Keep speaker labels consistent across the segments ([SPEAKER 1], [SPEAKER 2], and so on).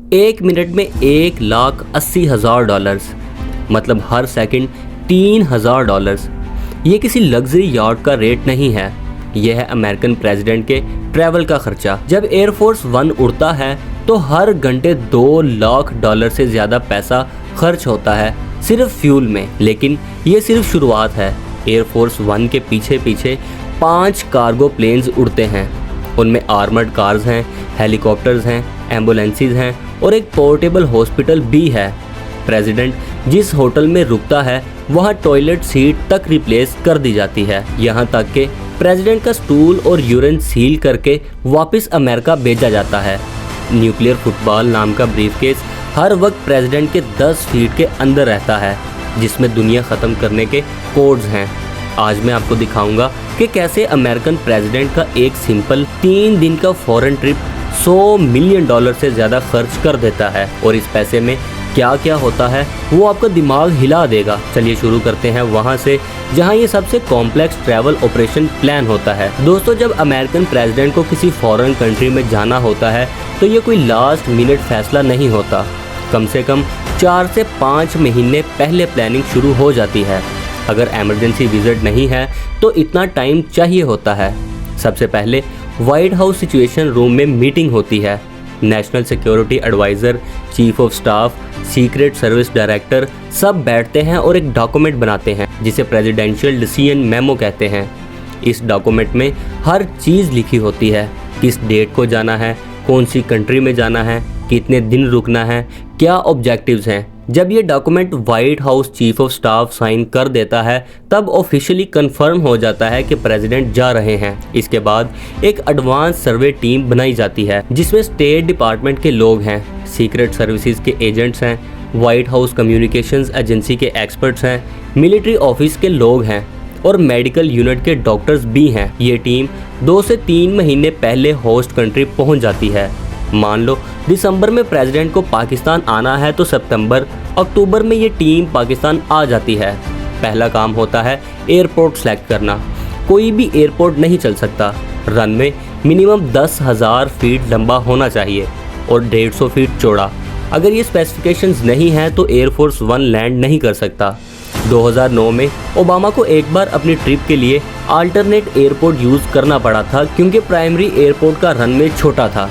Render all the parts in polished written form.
[SPEAKER 1] 1 minute में $1,80,000, मतलब हर second $3,000। ये किसी लग्जरी यार्ड का रेट नहीं है, यह है अमेरिकन प्रेसिडेंट के ट्रैवल का खर्चा। जब एयरफोर्स 1 उड़ता है तो हर घंटे $2 लाख से ज़्यादा पैसा खर्च होता है सिर्फ फ्यूल में। लेकिन ये सिर्फ शुरुआत है। एयरफोर्स 1 के पीछे पीछे 5 कार्गो प्लेन्स उड़ते हैं। उनमें आर्मर्ड कार्स हैं, हेलीकॉप्टर्स हैं, एम्बुलेंसेस हैं और एक पोर्टेबल हॉस्पिटल भी है। प्रेसिडेंट जिस होटल में रुकता है वहाँ टॉयलेट सीट तक रिप्लेस कर दी जाती है। यहाँ तक कि प्रेसिडेंट का स्टूल और यूरिन सील करके वापस अमेरिका भेजा जाता है। न्यूक्लियर फुटबॉल नाम का ब्रीफकेस हर वक्त प्रेसिडेंट के 10 फीट के अंदर रहता है, जिसमें दुनिया ख़त्म करने के कोड्स हैं। आज मैं आपको दिखाऊंगा कि कैसे अमेरिकन प्रेसिडेंट का एक सिंपल 3 दिन का फॉरेन ट्रिप $100 मिलियन से ज़्यादा खर्च कर देता है और इस पैसे में क्या क्या होता है वो आपका दिमाग हिला देगा। चलिए शुरू करते हैं वहाँ से जहाँ ये सबसे कॉम्प्लेक्स ट्रैवल ऑपरेशन प्लान होता है। दोस्तों, जब अमेरिकन प्रेसिडेंट को किसी फॉरेन कंट्री में जाना होता है तो ये कोई लास्ट मिनट फैसला नहीं होता। कम से कम 4 से 5 महीने पहले प्लानिंग शुरू हो जाती है। अगर इमरजेंसी विजिट नहीं है तो इतना टाइम चाहिए होता है। सबसे पहले व्हाइट हाउस सिचुएशन रूम में मीटिंग होती है। National security adviser, chief of staff, secret service director सब बैठते हैं और एक डॉक्यूमेंट बनाते हैं जिसे प्रेसिडेंशियल डिसीजन मेमो कहते हैं। इस डॉक्यूमेंट में हर चीज़ लिखी होती है, किस डेट को जाना है, कौन सी कंट्री में जाना है, कितने दिन रुकना है, क्या ऑब्जेक्टिव्स हैं। जब ये document White House chief of staff sign कर देता है तब ऑफिशियली कंफर्म हो जाता है कि प्रेसिडेंट जा रहे हैं। इसके बाद एक एडवांस सर्वे टीम बनाई जाती है जिसमें स्टेट डिपार्टमेंट के लोग हैं, सीक्रेट सर्विसेज के एजेंट्स हैं, व्हाइट हाउस कम्युनिकेशंस एजेंसी के एक्सपर्ट्स हैं, मिलिट्री ऑफिस के लोग हैं और मेडिकल यूनिट के डॉक्टर्स भी हैं। ये टीम 2 से 3 महीने पहले होस्ट कंट्री पहुंच जाती है। मान लो दिसंबर में प्रेसिडेंट को पाकिस्तान आना है तो सितंबर अक्टूबर में ये टीम पाकिस्तान आ जाती है। पहला काम होता है एयरपोर्ट सेलेक्ट करना। कोई भी एयरपोर्ट नहीं चल सकता। रनवे मिनिमम 10,000 फीट लंबा होना चाहिए और 150 फीट चौड़ा। अगर ये स्पेसिफिकेशंस नहीं हैं तो एयरफोर्स 1 लैंड नहीं कर सकता। 2009 में ओबामा को एक बार अपनी ट्रिप के लिए अल्टरनेट एयरपोर्ट यूज़ करना पड़ा था क्योंकि प्राइमरी एयरपोर्ट का रनवे छोटा था।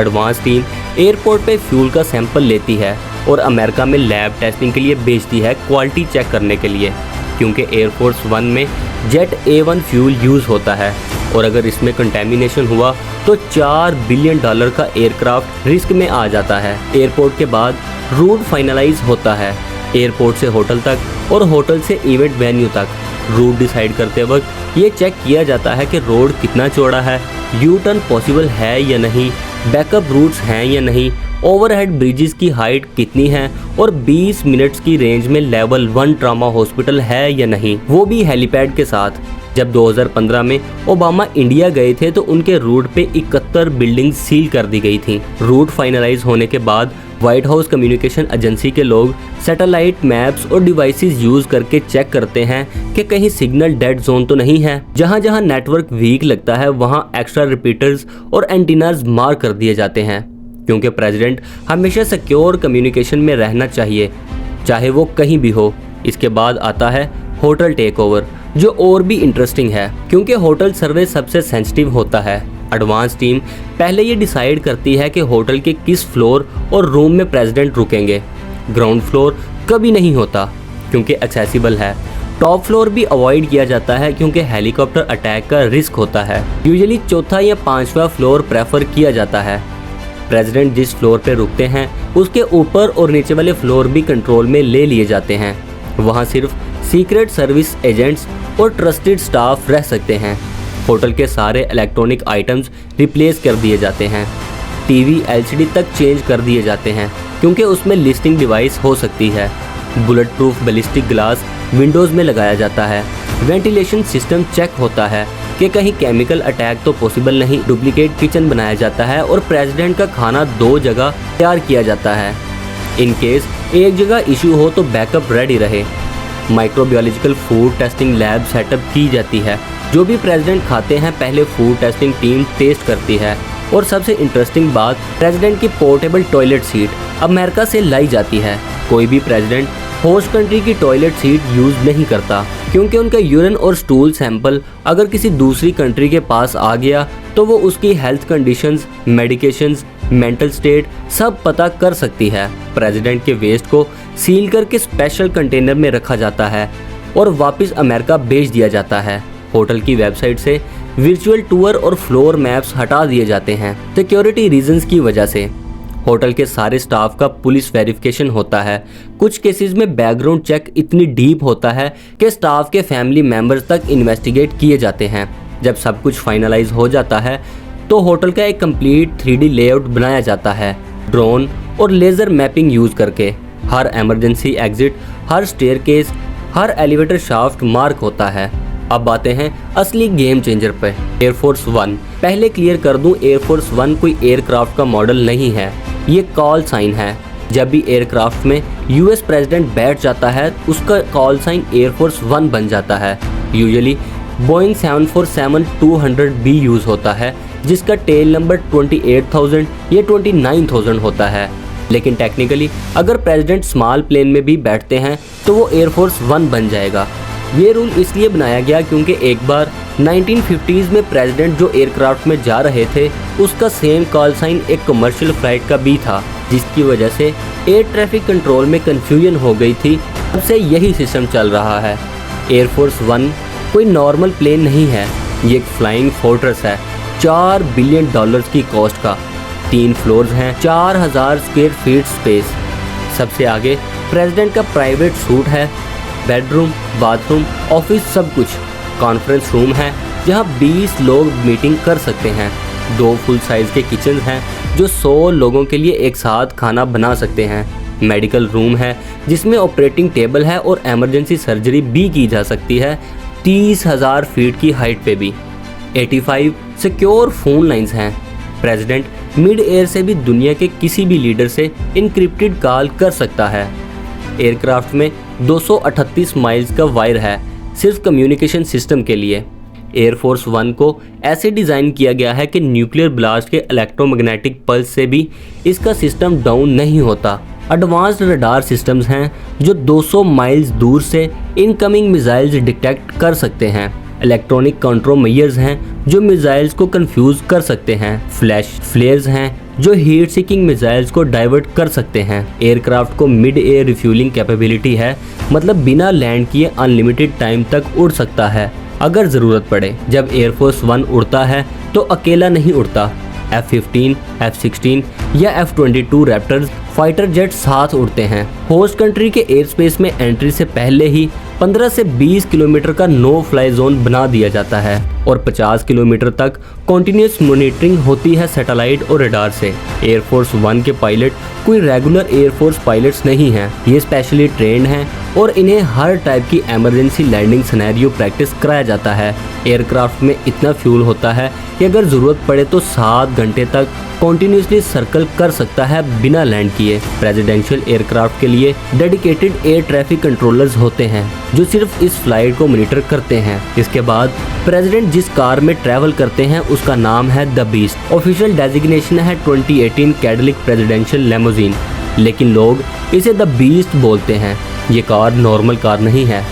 [SPEAKER 1] एडवांस टीम एयरपोर्ट पे फ्यूल का सैंपल लेती है और अमेरिका में लैब टेस्टिंग के लिए भेजती है, क्वालिटी चेक करने के लिए, क्योंकि एयरफोर्स 1 में जेट A1 फ्यूल यूज़ होता है और अगर इसमें कंटेमिनेशन हुआ तो $4 बिलियन का एयरक्राफ्ट रिस्क में आ जाता है। एयरपोर्ट के बाद रूट फाइनलाइज होता है, एयरपोर्ट से होटल तक और होटल से इवेंट वेन्यू तक। रूट डिसाइड करते वक्त ये चेक किया जाता है कि रोड कितना चौड़ा है, यू टर्न पॉसिबल है या नहीं, बैकअप रूट्स हैं या नहीं, ओवरहेड ब्रिजेस की हाइट कितनी है और 20 मिनट्स की रेंज में लेवल 1 ट्रॉमा हॉस्पिटल है या नहीं, वो भी हेलीपैड के साथ। जब 2015 में ओबामा इंडिया गए थे तो उनके रूट पे 71 बिल्डिंग्स सील कर दी गई थी। रूट फाइनलाइज होने के बाद व्हाइट हाउस कम्युनिकेशन एजेंसी के लोग सैटेलाइट मैप्स और डिवाइसेस यूज करके चेक करते हैं कि कहीं सिग्नल डेड जोन तो नहीं है। जहां जहां नेटवर्क वीक लगता है वहां एक्स्ट्रा रिपीटर्स और एंटीनाज मार्क कर दिए जाते हैं, क्योंकि प्रेसिडेंट हमेशा सिक्योर कम्युनिकेशन में रहना चाहिए, चाहे वो कहीं भी हो। इसके बाद आता है होटल टेक ओवर, जो और भी इंटरेस्टिंग है क्योंकि होटल सर्वे सबसे सेंसिटिव होता है। एडवांस टीम पहले ये डिसाइड करती है कि होटल के किस फ्लोर और रूम में प्रेसिडेंट रुकेंगे। ग्राउंड फ्लोर कभी नहीं होता क्योंकि एक्सेसिबल है। टॉप फ्लोर भी अवॉइड किया जाता है क्योंकि हेलीकॉप्टर अटैक का रिस्क होता है। यूजुअली चौथा या 5वां फ्लोर प्रेफर किया जाता है। प्रेसिडेंट जिस फ्लोर पे रुकते हैं उसके ऊपर और नीचे वाले फ्लोर भी कंट्रोल में ले लिए जाते हैं। वहाँ सिर्फ सीक्रेट सर्विस एजेंट्स और ट्रस्टेड स्टाफ रह सकते हैं। होटल के सारे इलेक्ट्रॉनिक आइटम्स रिप्लेस कर दिए जाते हैं। टीवी LCD तक चेंज कर दिए जाते हैं क्योंकि उसमें लिस्टिंग डिवाइस हो सकती है। Bullet proof ballistic glass Windows में लगाया जाता है। वेंटिलेशन सिस्टम चेक होता है कि कहीं केमिकल अटैक तो पॉसिबल नहीं। डुप्लीकेट किचन बनाया जाता है और प्रेसिडेंट का खाना 2 जगह तैयार किया जाता है। इन केस एक जगह इशू हो तो बैकअप रेडी रहे। Microbiological food testing lab setup की जाती है। जो भी प्रेसिडेंट खाते हैं पहले फूड टेस्टिंग टीम टेस्ट करती है और सबसे इंटरेस्टिंग बात, प्रेसिडेंट की पोर्टेबल टॉयलेट सीट अमेरिका से लाई जाती है। कोई भी प्रेसिडेंट होस्ट कंट्री की टॉयलेट सीट यूज नहीं करता, क्योंकि उनका यूरिन और स्टूल सैंपल अगर किसी दूसरी कंट्री के पास आ गया तो वो उसकी health conditions, medications, mental state सब पता कर सकती है। प्रेसिडेंट के वेस्ट को सील करके स्पेशल कंटेनर में रखा जाता है और वापस अमेरिका भेज दिया जाता है। होटल की वेबसाइट से वर्चुअल टूर और फ्लोर मैप्स हटा दिए जाते हैं सिक्योरिटी रीजंस की वजह से। होटल के सारे स्टाफ का पुलिस वेरिफिकेशन होता है। कुछ केसेस में बैकग्राउंड चेक इतनी डीप होता है कि स्टाफ के फैमिली मेंबर्स तक इन्वेस्टिगेट किए जाते हैं। जब सब कुछ फाइनलाइज हो जाता है तो होटल का एक कंप्लीट 3D लेआउट बनाया जाता है, ड्रोन और लेज़र मैपिंग यूज करके। हर इमरजेंसी एग्जिट, हर स्टेयरकेस, हर एलिवेटर शाफ्ट मार्क होता है। अब आते हैं असली गेम चेंजर पे, एयरफोर्स वन। पहले क्लियर कर दूं, एयरफोर्स वन कोई एयरक्राफ्ट का मॉडल नहीं है, ये कॉल साइन है। जब भी एयरक्राफ्ट में यूएस प्रेसिडेंट बैठ जाता है उसका कॉल साइन एयरफोर्स वन बन जाता है। यूजुअली बोइंग 747-200B यूज होता है, जिसका टेल नंबर 28,000 या 29,000 होता है। लेकिन टेक्निकली अगर प्रेसिडेंट स्मॉल प्लेन में भी बैठते हैं तो वो एयरफोर्स वन बन जाएगा। ये रूल इसलिए बनाया गया क्योंकि एक बार 1950s में प्रेसिडेंट जो एयरक्राफ्ट में जा रहे थे उसका सेम कॉल साइन एक कमर्शियल फ्लाइट का भी था, जिसकी वजह से एयर ट्रैफिक कंट्रोल में कंफ्यूजन हो गई थी। तब से यही सिस्टम चल रहा है। एयरफोर्स वन कोई नॉर्मल प्लेन नहीं है, ये एक फ्लाइंग फोर्ट्रेस है, $4 बिलियन की कॉस्ट का। 3 फ्लोर्स हैं, 4000 स्क्वायर फीट स्पेस। सबसे आगे प्रेसिडेंट का प्राइवेट सूट है, बेडरूम, बाथरूम, ऑफिस सब कुछ। कॉन्फ्रेंस रूम है जहां 20 लोग मीटिंग कर सकते हैं। 2 फुल साइज के किचन हैं जो 100 लोगों के लिए एक साथ खाना बना सकते हैं। मेडिकल रूम है जिसमें ऑपरेटिंग टेबल है और इमरजेंसी सर्जरी भी की जा सकती है 30,000 फीट की हाइट पे भी। 85 सिक्योर फोन लाइंस हैं। प्रेसिडेंट मिड एयर से भी दुनिया के किसी भी लीडर से इनक्रिप्टेड कॉल कर सकता है। एयरक्राफ्ट में 238 माइल्स का वायर है सिर्फ कम्युनिकेशन सिस्टम के लिए। एयरफोर्स वन को ऐसे डिज़ाइन किया गया है कि न्यूक्लियर ब्लास्ट के इलेक्ट्रोमैग्नेटिक पल्स से भी इसका सिस्टम डाउन नहीं होता। एडवांस्ड रडार सिस्टम्स हैं जो 200 माइल्स दूर से इनकमिंग मिसाइल्स डिटेक्ट कर सकते हैं। इलेक्ट्रॉनिक काउंटर मेजर्स हैं जो मिसाइल्स को कंफ्यूज कर सकते हैं। फ्लैश फ्लेयर्स हैं जो हीट सीकिंग मिसाइल्स को डाइवर्ट कर सकते हैं। एयरक्राफ्ट को मिड एयर रिफ्यूलिंग कैपेबिलिटी है, मतलब बिना लैंड किए अनलिमिटेड टाइम तक उड़ सकता है अगर ज़रूरत पड़े। जब एयरफोर्स वन उड़ता है तो अकेला नहीं उड़ता, F-15, F-16 या F-22 रैप्टर्स फाइटर जेट साथ उड़ते हैं। होस्ट कंट्री के एयर स्पेस में एंट्री से पहले ही 15 से 20 किलोमीटर का नो फ्लाई जोन बना दिया जाता है और 50 किलोमीटर तक कॉन्टिन्यूस मॉनिटरिंग होती है सैटेलाइट और रडार से। एयरफोर्स वन के पायलट कोई रेगुलर एयरफोर्स पायलट्स नहीं हैं, ये स्पेशली ट्रेंड हैं और इन्हें हर टाइप की इमरजेंसी लैंडिंग सिनेरियो प्रैक्टिस कराया जाता है। एयरक्राफ्ट में इतना फ्यूल होता है कि अगर ज़रूरत पड़े तो 7 घंटे तक कॉन्टिन्यूसली सर्कल कर सकता है बिना लैंड किए। प्रेसिडेंशियल एयरक्राफ्ट के लिए डेडिकेटेड एयर ट्रैफिक कंट्रोलर्स होते हैं जो सिर्फ इस फ्लाइट को मॉनिटर करते हैं। इसके बाद प्रेसिडेंट जिस कार में ट्रैवल करते हैं उसका नाम है द बीस्ट। ऑफिशियल डेजिग्नेशन है 2018 कैडिलैक प्रेसिडेंशियल लेमोजीन, लेकिन लोग इसे द बीस्ट बोलते हैं। ये कार नॉर्मल कार नहीं है,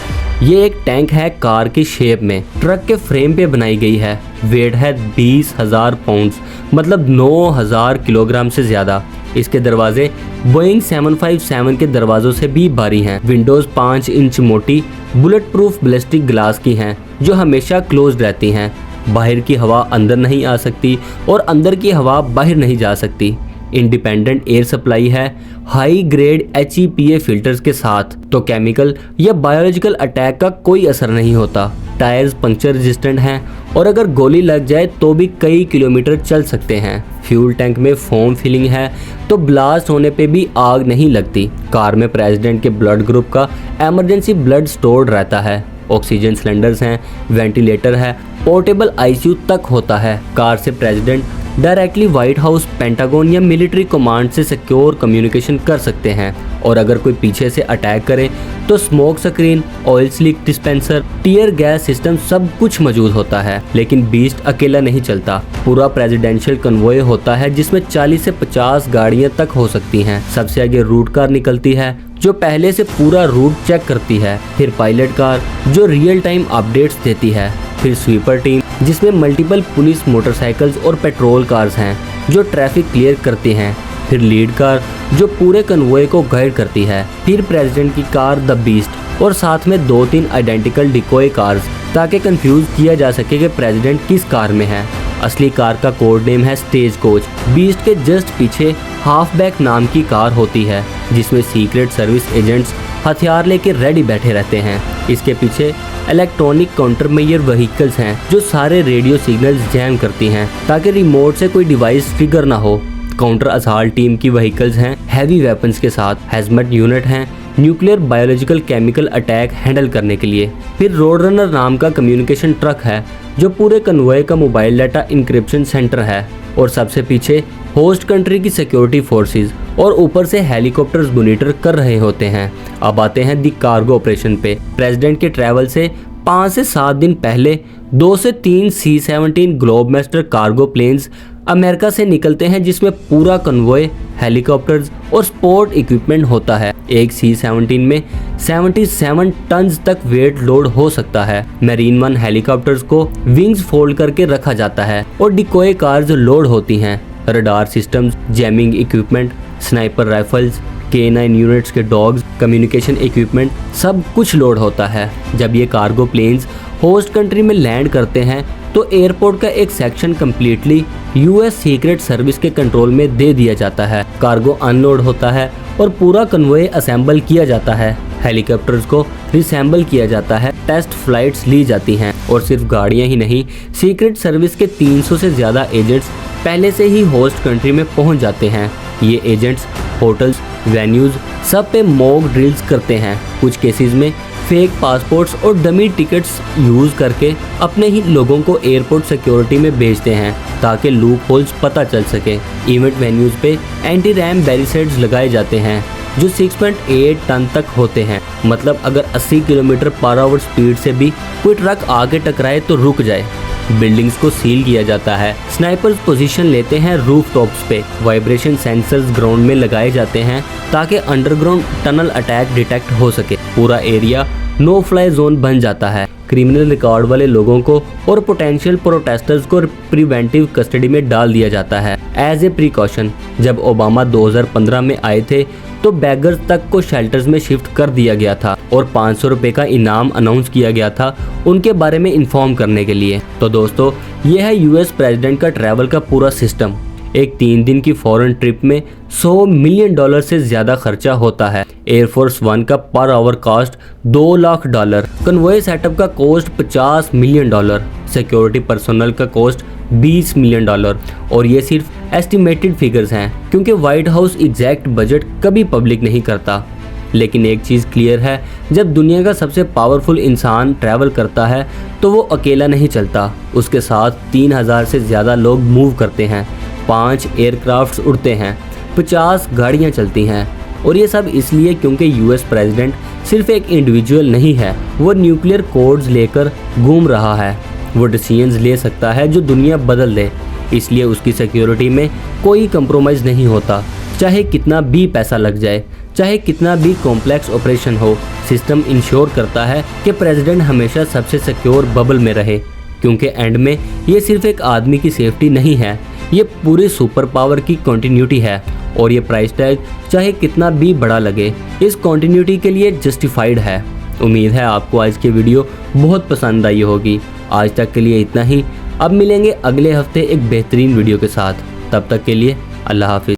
[SPEAKER 1] ये एक टैंक है कार की शेप में, ट्रक के फ्रेम पे बनाई गई है। वेट है 20,000 पाउंड्स, मतलब 9,000 किलोग्राम से ज़्यादा। इसके दरवाजे बोइंग 757 के दरवाजों से भी भारी हैं। विंडोज़ 5 इंच मोटी बुलेट प्रूफ बैलिस्टिक ग्लास की हैं जो हमेशा क्लोज्ड रहती हैं। बाहर की हवा अंदर नहीं आ सकती और अंदर की हवा बाहर नहीं जा सकती। इंडिपेंडेंट एयर सप्लाई है हाई ग्रेड HEPA फिल्टर्स के साथ, तो केमिकल या बायोलॉजिकल अटैक का कोई असर नहीं होता। टायर्स पंक्चर रेजिस्टेंट हैं और अगर गोली लग जाए तो भी कई किलोमीटर चल सकते हैं। फ्यूल टैंक में फोम फिलिंग है तो ब्लास्ट होने पे भी आग नहीं लगती। कार में प्रेसिडेंट के ब्लड ग्रुप का इमरजेंसी ब्लड स्टोर्ड रहता है। ऑक्सीजन सिलेंडर्स हैं, वेंटिलेटर है, पोर्टेबल ICU तक होता है। कार से president directly white house, pentagon या मिलिट्री कमांड से सिक्योर कम्युनिकेशन कर सकते हैं। और अगर कोई पीछे से अटैक करे तो smoke screen, oil sleek dispenser, tear gas system सब कुछ मौजूद होता है। लेकिन बीस्ट अकेला नहीं चलता, पूरा प्रेसिडेंशियल कन्वॉय होता है जिसमें 40 से 50 गाड़ियां तक हो सकती हैं। सबसे आगे रूट कार निकलती है जो पहले से पूरा रूट चेक करती है, फिर पायलट कार जो रियल टाइम अपडेट्स देती है, फिर स्वीपर टीम जिसमें मल्टीपल पुलिस मोटरसाइकिल्स और पेट्रोल कार्स हैं जो ट्रैफिक क्लियर करती हैं, फिर लीड कार जो पूरे कन्वॉय को गाइड करती है, फिर प्रेसिडेंट की कार द बीस्ट और साथ में 2-3 आइडेंटिकल डिकोय कार्स ताकि कंफ्यूज किया जा सके कि प्रेसिडेंट किस कार में है। असली कार का कोड नेम है स्टेज कोच। बीस्ट के जस्ट पीछे हाफबैक नाम की कार होती है जिसमें सीक्रेट सर्विस एजेंट्स हथियार लेके रेडी बैठे रहते हैं। इसके पीछे इलेक्ट्रॉनिक काउंटरमेयर व्हीकल्स हैं जो सारे रेडियो सिग्नल्स जैम करती हैं ताकि रिमोट से कोई डिवाइस ट्रिगर ना हो। काउंटर असॉल्ट टीम की व्हीकल्स हैं हैवी वेपन्स के साथ, हैजमेट यूनिट हैं nuclear, biological, chemical attack handle करने के लिए। फिर रोड रनर नाम का कम्युनिकेशन ट्रक है जो पूरे कन्वॉय का मोबाइल डाटा इंक्रिप्शन सेंटर है। और सबसे पीछे होस्ट कंट्री की सिक्योरिटी फोर्सेस और ऊपर से हेलीकॉप्टर्स मॉनिटर कर रहे होते हैं। अब आते हैं दी कार्गो ऑपरेशन पे। प्रेसिडेंट के ट्रैवल से 5 से 7 दिन पहले 2 से 3 C-17 Globemaster cargo planes America से निकलते हैं जिसमें पूरा कन्वॉय, हेलीकॉप्टर्स और स्पोर्ट इक्विपमेंट होता है। एक C-17 में 77 टन तक वेट लोड हो सकता है। मरीन वन हेलीकॉप्टर्स को विंग्स फोल्ड करके रखा जाता है और डिकोय कार्स लोड होती हैं। Radar systems, jamming equipment, sniper rifles, K9 units के डॉग्स, कम्युनिकेशन इक्विपमेंट सब कुछ लोड होता है। जब ये कार्गो प्लेन्स होस्ट कंट्री में लैंड करते हैं तो एयरपोर्ट का एक section completely US secret service के कंट्रोल में दे दिया जाता है। कार्गो अनलोड होता है और पूरा कन्वॉय असेंबल किया जाता है। हेलीकॉप्टर्स को रिसेंबल किया जाता है, टेस्ट फ्लाइट्स ली जाती हैं और सिर्फ गाड़ियां ही नहीं, सीक्रेट सर्विस के 300 से ज़्यादा एजेंट्स पहले से ही होस्ट कंट्री में पहुंच जाते हैं। ये एजेंट्स होटल्स, वेन्यूज सब पे मॉक ड्रिल्स करते हैं। कुछ केसेस में फेक पासपोर्ट्स और डमी टिकट्स यूज़ करके अपने ही लोगों को एयरपोर्ट सिक्योरिटी में भेजते हैं ताकि लूप होल्स पता चल सके। इवेंट वेन्यूज पे एंटी रैम बैरिकेड्स लगाए जाते हैं जो 6.8 टन तक होते हैं। मतलब अगर 80 किलोमीटर पर आवर स्पीड से भी कोई ट्रक आगे टकराए तो रुक जाए। बिल्डिंग्स को सील किया जाता है। स्नाइपर्स पोजीशन लेते हैं रूफ टॉप्स पे। वाइब्रेशन सेंसर्स ग्राउंड में लगाए जाते हैं ताकि अंडरग्राउंड टनल अटैक डिटेक्ट हो सके। पूरा एरिया नो फ्लाई जोन बन जाता है। क्रिमिनल रिकॉर्ड वाले लोगों को और पोटेंशियल प्रोटेस्टर्स को प्रिवेंटिव कस्टडी में डाल दिया जाता है एज ए प्रिकॉशन। जब ओबामा 2015 में आए थे तो बैगर्स तक को शेल्टर्स में शिफ्ट कर दिया गया था और 500 रुपए का इनाम अनाउंस किया गया था उनके बारे में इन्फॉर्म करने के लिए। तो दोस्तों, ये है US प्रेसिडेंट का ट्रैवल का पूरा सिस्टम। एक 3 दिन की फॉरेन ट्रिप में $100 मिलियन से ज्यादा खर्चा होता है। एयरफोर्स वन का per hour cost $2 lakh, convoy setup का कॉस्ट $50 मिलियन, सिक्योरिटी पर्सनल का कॉस्ट $20 मिलियन। और ये सिर्फ एस्टिमेटेड फिगर्स हैं क्योंकि व्हाइट हाउस एग्जैक्ट बजट कभी पब्लिक नहीं करता। लेकिन एक चीज़ क्लियर है, जब दुनिया का सबसे पावरफुल इंसान ट्रैवल करता है तो वो अकेला नहीं चलता, उसके साथ 3000 से ज़्यादा लोग मूव करते हैं, 5 एयरक्राफ्ट्स उड़ते हैं, 50 गाड़ियाँ चलती हैं। और ये सब इसलिए क्योंकि US प्रेसिडेंट सिर्फ एक इंडिविजुअल नहीं है, वो न्यूक्लियर कोड्स लेकर घूम रहा है। वो डिसीजंस ले सकता है जो दुनिया बदल दे, इसलिए उसकी सिक्योरिटी में कोई कंप्रोमाइज़ नहीं होता। चाहे कितना भी पैसा लग जाए, चाहे कितना भी कॉम्प्लेक्स ऑपरेशन हो, सिस्टम इंश्योर करता है कि प्रेसिडेंट हमेशा सबसे सिक्योर बबल में रहे। क्योंकि एंड में ये सिर्फ एक आदमी की सेफ्टी नहीं है, ये पूरी सुपर पावर की कंटिन्यूटी है। और ये प्राइस टैग चाहे कितना भी बड़ा लगे, इस कंटिन्यूटी के लिए जस्टिफाइड है। उम्मीद है आपको आज की वीडियो बहुत पसंद आई होगी। आज तक के लिए इतना ही। अब मिलेंगे अगले हफ्ते एक बेहतरीन वीडियो के साथ। तब तक के लिए अल्लाह हाफिज़।